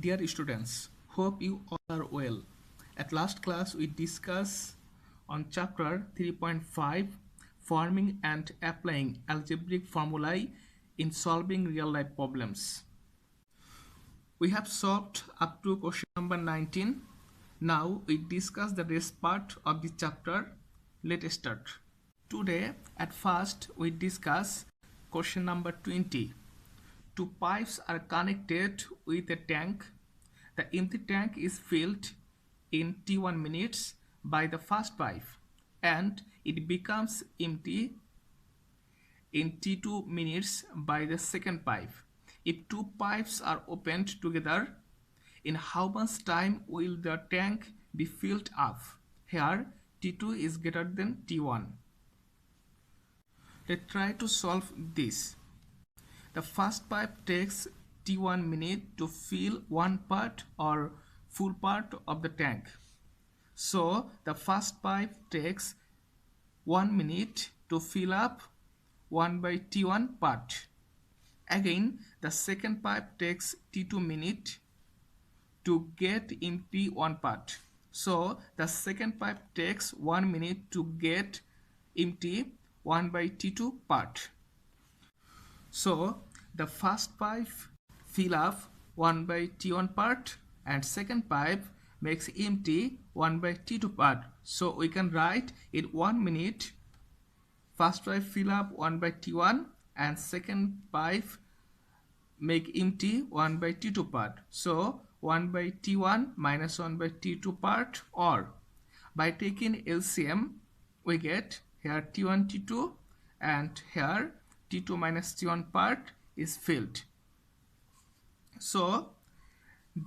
Dear students, hope you all are well. At last class we discussed on chapter 3.5 forming and applying algebraic formulae in solving real life problems. We have solved up to question number 19. Now we discuss the rest part of the chapter. Let's start. Today at first we discuss question number 20. Two pipes are connected with a tank. The empty tank is filled in T1 minutes by the first pipe and it becomes empty in T2 minutes by the second pipe. If two pipes are opened together, in how much time will the tank be filled up? Here T2 is greater than T1. Let's try to solve this. The first pipe takes T1 minute to fill one part or full part of the tank. So the first pipe takes 1 minute to fill up 1 by T1 part. Again, the second pipe takes T2 minute to get empty one part. So the second pipe takes 1 minute to get empty 1 by T2 part. So the first pipe fill up 1 by T1 part and second pipe makes empty 1 by T2 part. So we can write in 1 minute first pipe fill up 1 by T1 and second pipe make empty 1 by T2 part. So 1 by T1 minus 1 by T2 part, or by taking LCM we get here T1 T2 and here T2 minus T1 part is filled. So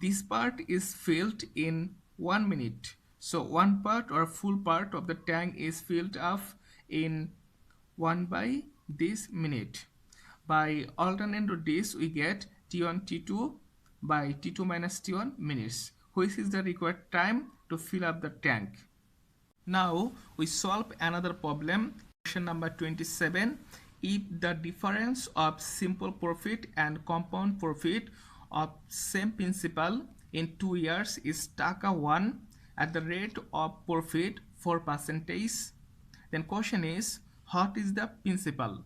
this part is filled in 1 minute. So one part or full part of the tank is filled up in 1 by this minute. By alternating this we get T1 T2 by T2 minus T1 minutes, which is the required time to fill up the tank. Now we solve another problem, question number 27. If the difference of simple profit and compound profit of same principal in 2 years is taka 1 at the rate of profit 4%, then question is what is the principal?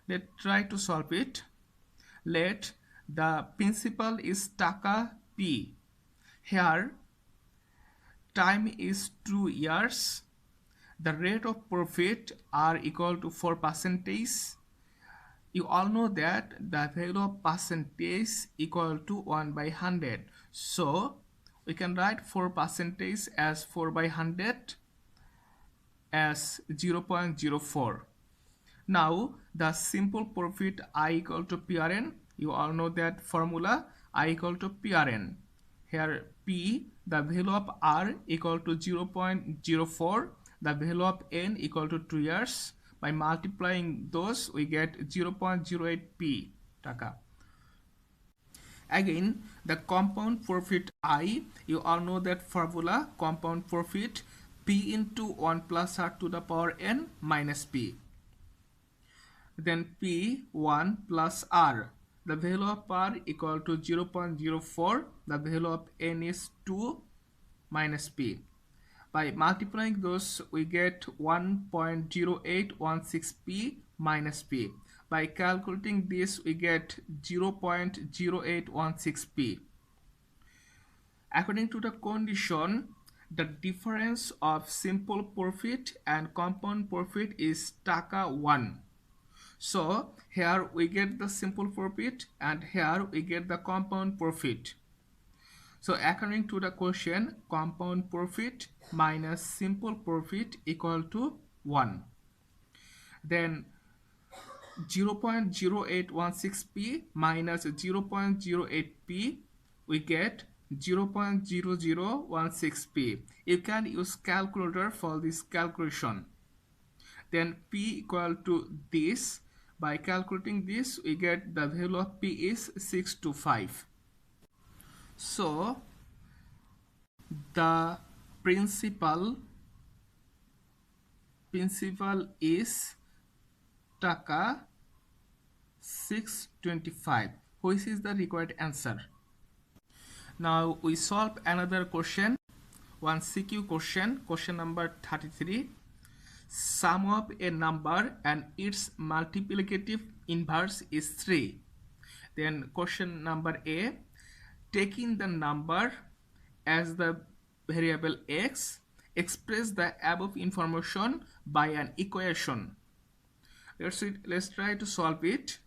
Let's try to solve it. Let the principal is taka p. Here time is 2 years. The rate of profit are equal to 4%. You all know that the value of percentage equal to 1 by 100. So we can write 4% as 4 by 100 as 0.04. Now the simple profit I equal to PRN. You all know that formula, I equal to PRN. Here P, the value of R equal to 0.04. The value of N equal to 2 years. By multiplying those we get 0.08 P taka. Again the compound profit I, you all know that formula, compound profit P into 1 plus R to the power N minus P. Then P 1 plus R. The value of R equal to 0.04. The value of N is 2 minus P. By multiplying those we get 1.0816 P minus P. By calculating this we get 0.0816 P. According to the condition, the difference of simple profit and compound profit is taka 1. So here we get the simple profit and here we get the compound profit. So according to the question, compound profit minus simple profit equal to 1. Then 0.0816p minus 0.08p, we get 0.0016p. You can use calculator for this calculation. Then p equal to this. By calculating this, we get the value of p is 625. So the principal is taka 625, which is the required answer. Now we solve another question, one CQ question, question number 33. Sum of a number and its multiplicative inverse is 3. Then question number A, taking the number as the variable x, express the above information by an equation. Let's try to solve it.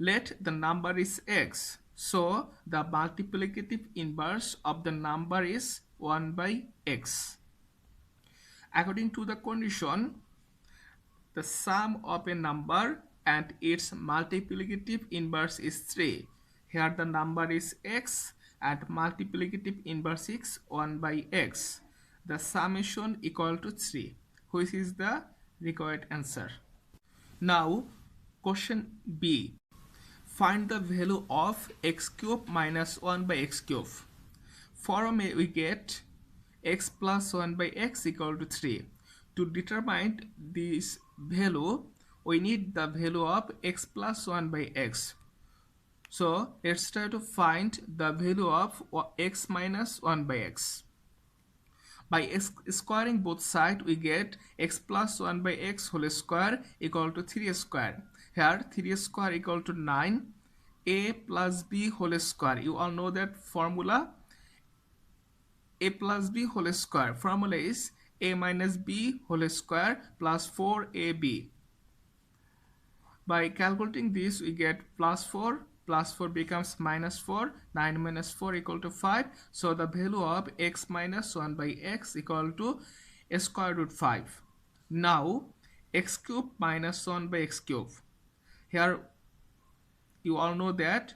Let the number is x, so the multiplicative inverse of the number is 1 by x. According to the condition, the sum of a number and its multiplicative inverse is 3. Here the number is x and multiplicative inverse is 1 by x. The summation equal to 3, which is the required answer. Now question B. Find the value of x cube minus 1 by x cube. From A we get x plus 1 by x equal to 3. To determine this value, we need the value of x plus 1 by x. So let's try to find the value of x minus 1 by x. By squaring both sides, we get x plus 1 by x whole square equal to 3 square. Here 3 square equal to 9. A plus b whole square. You all know that formula. A plus b whole square. Formula is a minus b whole square plus 4ab. By calculating this, we get plus 4. Plus 4 becomes minus 4. 9 minus 4 equal to 5. So the value of x minus 1 by x equal to square root 5. Now x cube minus 1 by x cube. Here you all know that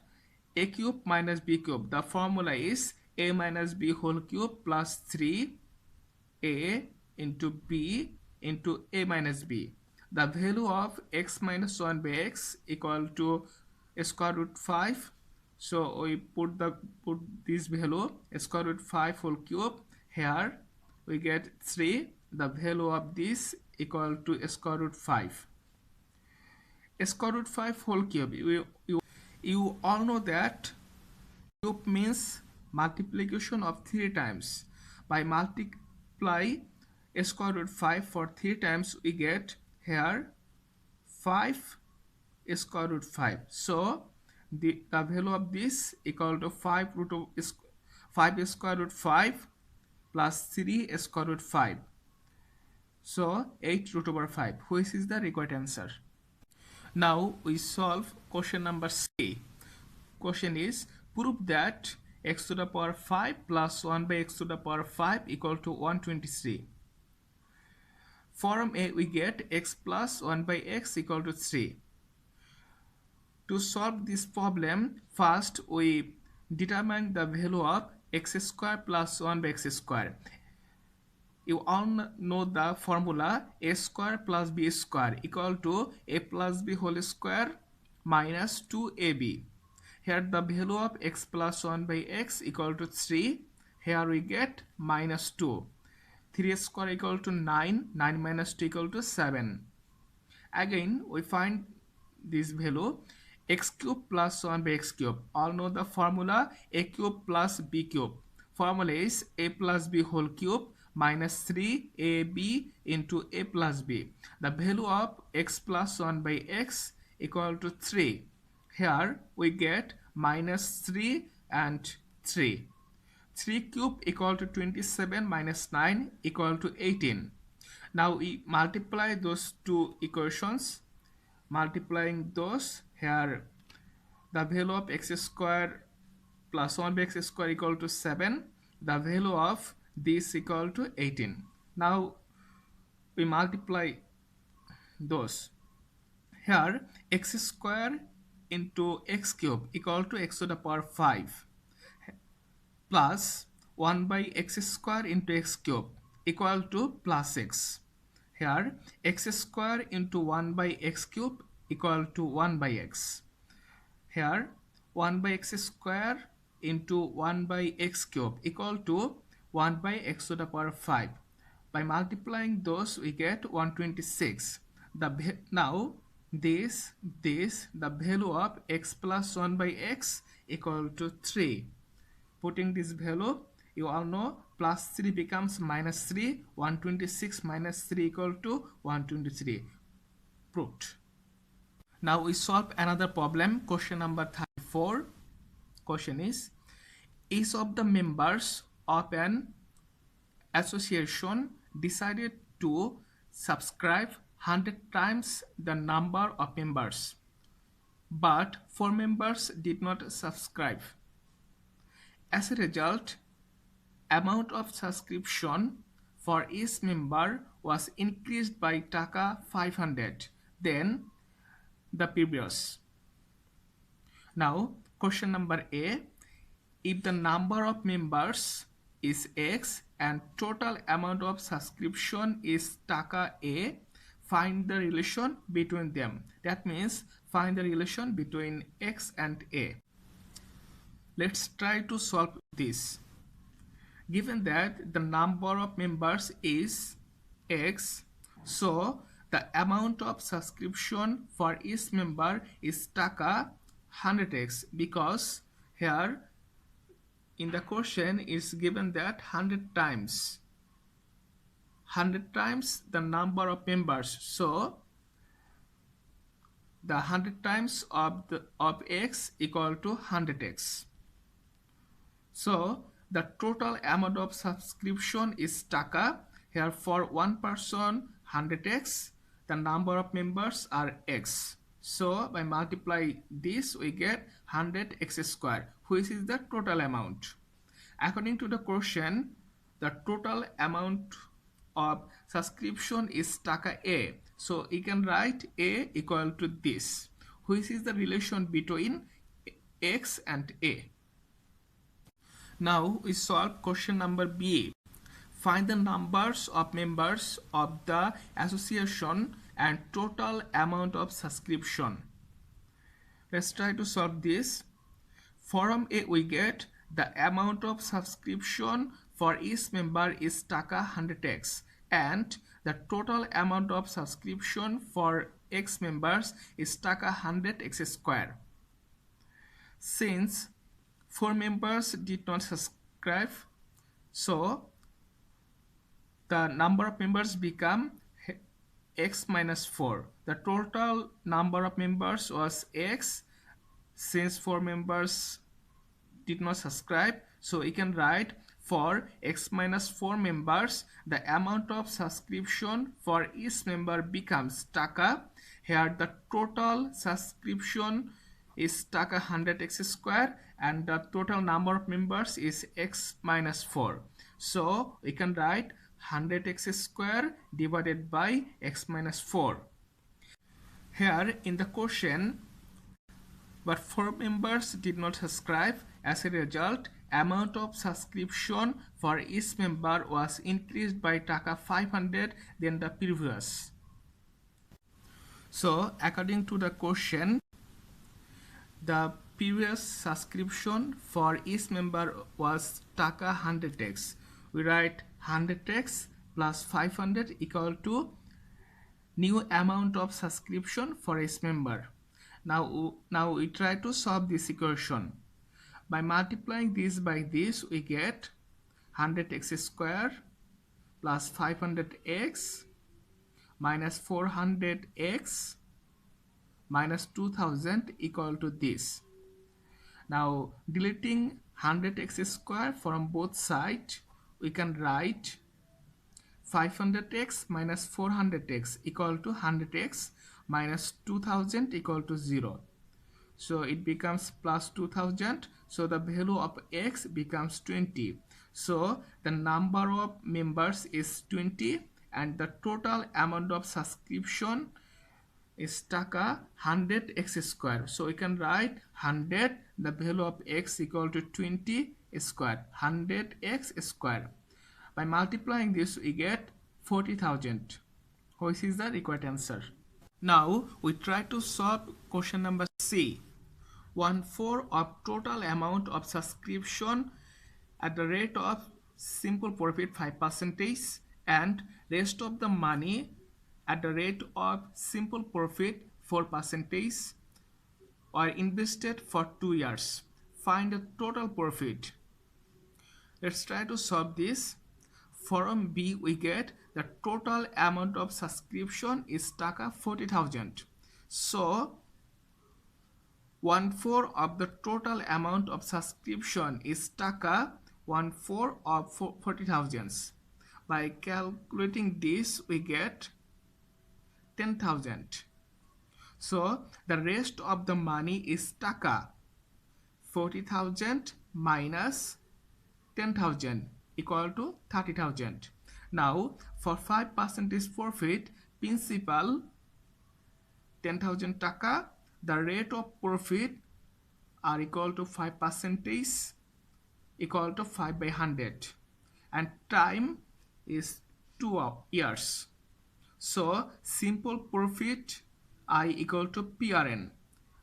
a cube minus b cube. The formula is a minus b whole cube plus 3a into b into a minus b. The value of x minus 1 by x equal to square root 5. So we put this value square root 5 whole cube. Here we get 3. The value of this equal to square root 5. Square root 5 whole cube. You all know that cube means multiplication of 3 times. By multiply square root 5 for 3 times, we get here 5 square root 5. So the value of this equal to 5 square root 5 plus 3 square root 5. So 8 root over 5, which is the required answer. Now we solve question number C. Question is, prove that x to the power 5 plus 1 by x to the power 5 equal to 123. From A we get x plus 1 by x equal to 3. To solve this problem, first we determine the value of x square plus 1 by x square. You all know the formula a square plus b square equal to a plus b whole square minus 2ab. Here the value of x plus 1 by x equal to 3. Here we get minus 2. 3 square equal to 9. 9 minus 2 equal to 7. Again we find this value x cube plus 1 by x cube. All know the formula a cube plus b cube. Formula is a plus b whole cube minus 3ab into a plus b. The value of x plus 1 by x equal to 3. Here we get minus 3 and 3. 3 cube equal to 27 minus 9 equal to 18. Now we multiply those two equations. Multiplying those, here the value of x square plus 1 by x square equal to 7. The value of this equal to 18. Now we multiply those. Here x square into x cube equal to x to the power 5 plus 1 by x square into x cube equal to plus x. Here x square into 1 by x cube equal to 1 by x. Here 1 by x square into 1 by x cube equal to 1 by x to the power 5. By multiplying those we get 126. Now the value of x plus 1 by x equal to 3. Putting this value, you all know plus 3 becomes minus 3. 126 minus 3 equal to 123. Proved. Now we solve another problem. Question number 34. Question is, each of the members of an association decided to subscribe 100 times the number of members, but 4 members did not subscribe. As a result, amount of subscription for each member was increased by taka 500 than the previous. Now, question number A, if the number of members is X and total amount of subscription is taka A, find the relation between them. That means find the relation between X and A. Let's try to solve this. Given that the number of members is X, so the amount of subscription for each member is taka 100x, because here in the question is given that 100 times the number of members, so the 100 times of x equal to 100x. So the total amount of subscription is taka. Here for one person 100x, the number of members are x. So by multiply this we get 100x square, which is the total amount. According to the question, the total amount of subscription is taka A. So you can write A equal to this, which is the relation between X and A. Now we solve question number B. Find the numbers of members of the association and total amount of subscription. Let's try to solve this. From A we get the amount of subscription for each member is taka 100x, and the total amount of subscription for X members is taka 100x square. Since 4 members did not subscribe, so the number of members become x minus 4. The total number of members was x. Since 4 members did not subscribe, so we can write for x minus 4 members, the amount of subscription for each member becomes taka. Here the total subscription is taka 100x square and the total number of members is x minus 4. So we can write 100x square divided by x minus 4. Here in the question, but 4 members did not subscribe. As a result, amount of subscription for each member was increased by taka 500 than the previous. So according to the question, the previous subscription for each member was taka 100x. We write 100x plus 500 equal to new amount of subscription for each member. Now we try to solve this equation. By multiplying this by this, we get 100x square plus 500x minus 400x minus 2000 equal to this. Now deleting 100x square from both sides, we can write 500x minus 400x equal to 100x minus 2000 equal to 0. So it becomes plus 2000. So the value of x becomes 20. So the number of members is 20 and the total amount of subscription is taka 100x square. So we can write 100, the value of x equal to 20 square, 100x square. By multiplying this we get 40,000, which is the required answer. Now we try to solve question number C. 1/4 of total amount of subscription at the rate of simple profit 5% and rest of the money at the rate of simple profit 4% are invested for 2 years. Find the total profit. Let's try to solve this. From B we get the total amount of subscription is taka 40,000. So 1/4 of the total amount of subscription is taka 1/4 of 40,000. By calculating this we get 10,000. So the rest of the money is taka 40,000 minus 10,000 equal to 30,000. Now for 5% profit, principal 10,000 taka, the rate of profit are equal to 5% equal to 5 by 100, and time is 2 years. So simple profit I equal to PRN.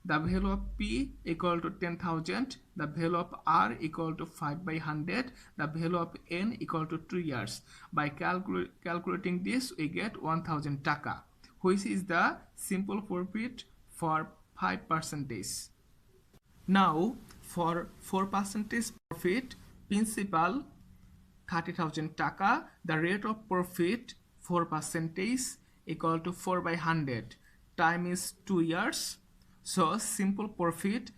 The value of P equal to 10,000, the value of R equal to 5 by 100, the value of N equal to 2 years. By calculating this, we get 1,000 taka, which is the simple profit for 5%. Now, for 4% profit, principal 30,000 taka, the rate of profit 4% equal to 4 by 100, time is 2 years. So simple profit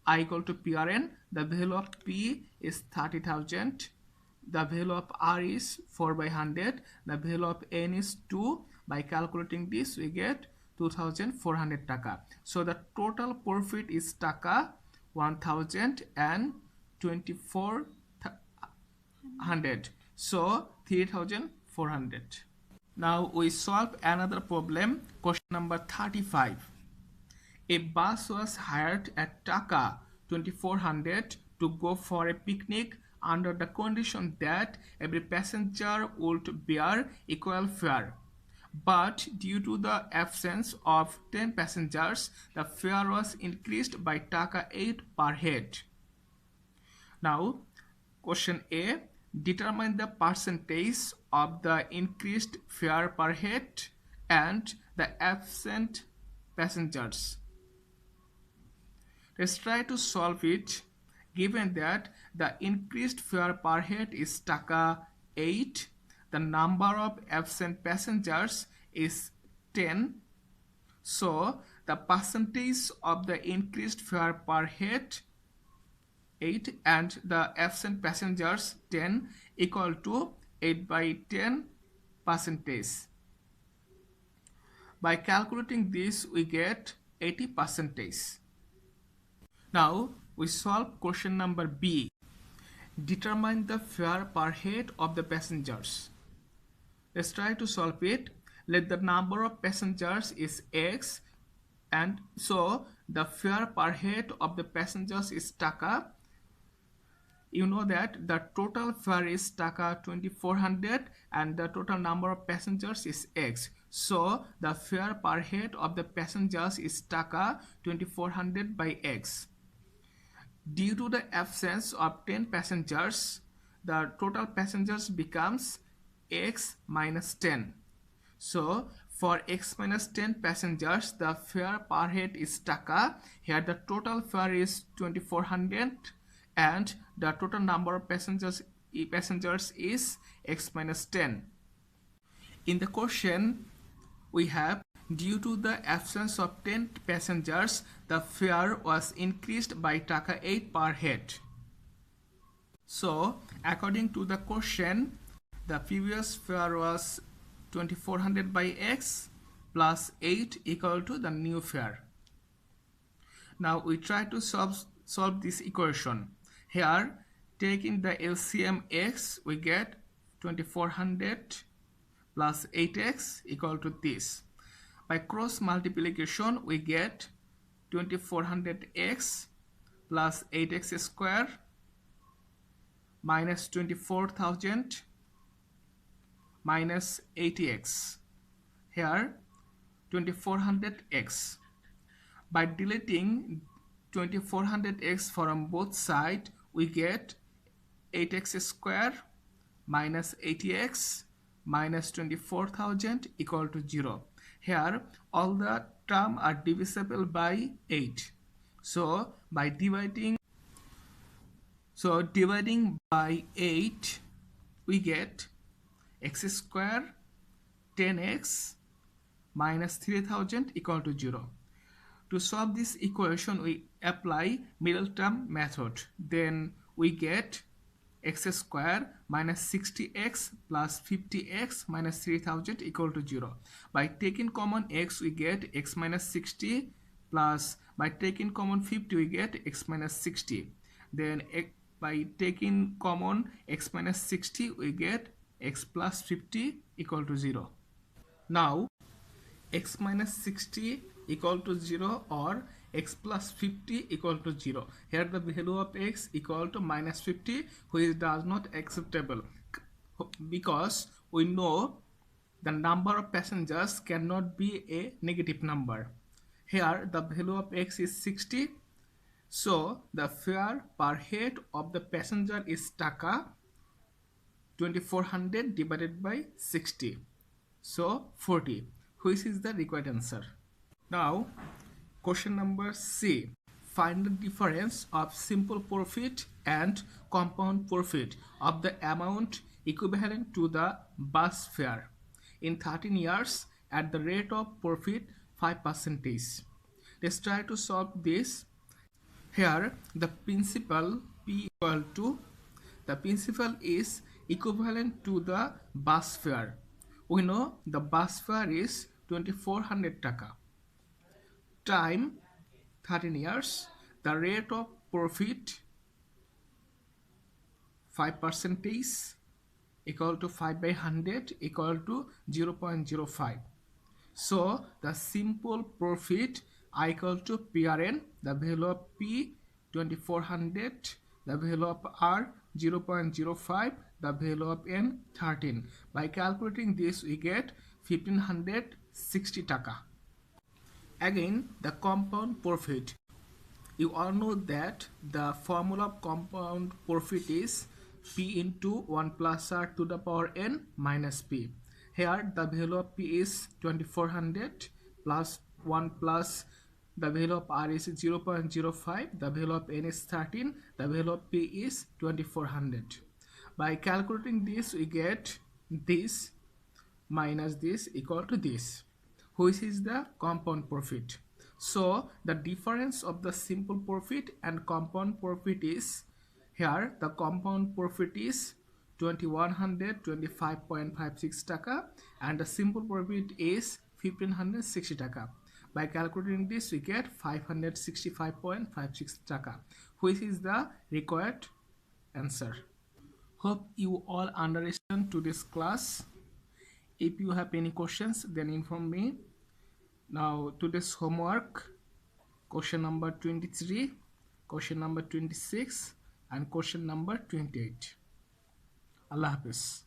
I equal to PRN, the value of P is 30,000, the value of R is 4 by 100, the value of N is 2. By calculating this we get 2,400 taka. So the total profit is taka 1,024,100. So 3,400. Now we solve another problem. Question number 35. A bus was hired at taka 2,400 to go for a picnic under the condition that every passenger would bear equal fare. But due to the absence of 10 passengers, the fare was increased by taka 8 per head. Now, question A. Determine the percentage of the increased fare per head and the absent passengers. Let's try to solve it. Given that the increased fare per head is taka 8, the number of absent passengers is 10. So the percentage of the increased fare per head 8 and the absent passengers 10 equal to 8 by 10 percentage. By calculating this we get 80%. Now we solve question number B. Determine the fare per head of the passengers. Let's try to solve it. Let the number of passengers is X, and so the fare per head of the passengers is taka. You know that the total fare is taka 2,400 and the total number of passengers is X. So the fare per head of the passengers is taka 2,400 by X. Due to the absence of 10 passengers, the total passengers becomes X minus 10. So for X minus 10 passengers, the fare per head is taka. Here the total fare is 2,400 and the total number of passengers is X minus 10. In the question we have, due to the absence of 10 passengers, the fare was increased by taka 8 per head. So according to the question, the previous fare was 2,400 by X plus 8 equal to the new fare. Now we try to solve this equation. Here, taking the LCM X, we get 2,400 plus 8X equal to this. By cross multiplication, we get 2,400X plus 8X square minus 24,000 minus 80X. Here 2,400X. By deleting 2,400X from both sides, we get 8X square minus 80X minus 24,000 equal to 0. Here all the terms are divisible by 8. So by dividing So dividing by 8 we get x square 10x minus 3000 equal to 0. To solve this equation, we apply middle term method. Then we get x square minus 60x plus 50x minus 3000 equal to 0. By taking common x, we get x minus 60 plus, by taking common 50, we get x minus 60. Then by taking common x minus 60, we get x plus 50 equal to 0. Now, x minus 60 equal to 0 or x plus 50 equal to 0. Here the value of x equal to minus 50, which does not acceptable because we know the number of passengers cannot be a negative number. Here the value of x is 60, so the fare per head of the passenger is taka 2400 divided by 60, so 40, which is the required answer. Now question number C. Find the difference of simple profit and compound profit of the amount equivalent to the bus fare in 13 years at the rate of profit 5%. Let's try to solve this. Here the principal P equal to, the principal is equivalent to the bus fare. We know the bus fare is 2400 taka. Time 13 years, the rate of profit 5% equal to 5 by 100 equal to 0.05. So the simple profit I equal to PRN, the value of P 2400, the value of R 0.05, the value of N 13. By calculating this we get 1560 taka. Again, the compound profit. You all know that the formula of compound profit is P into 1 plus R to the power N minus P. Here the value of P is 2400 plus 1 plus the value of R is 0.05, the value of N is 13, the value of P is 2400. By calculating this we get this minus this equal to this, which is the compound profit. So the difference of the simple profit and compound profit is, here the compound profit is 2125.56 taka and the simple profit is 1560 taka. By calculating this we get 565.56 taka, which is the required answer. Hope you all understand to this class. If you have any questions, then inform me. Now today's homework, question number 23, question number 26 and question number 28. Allah Hafiz.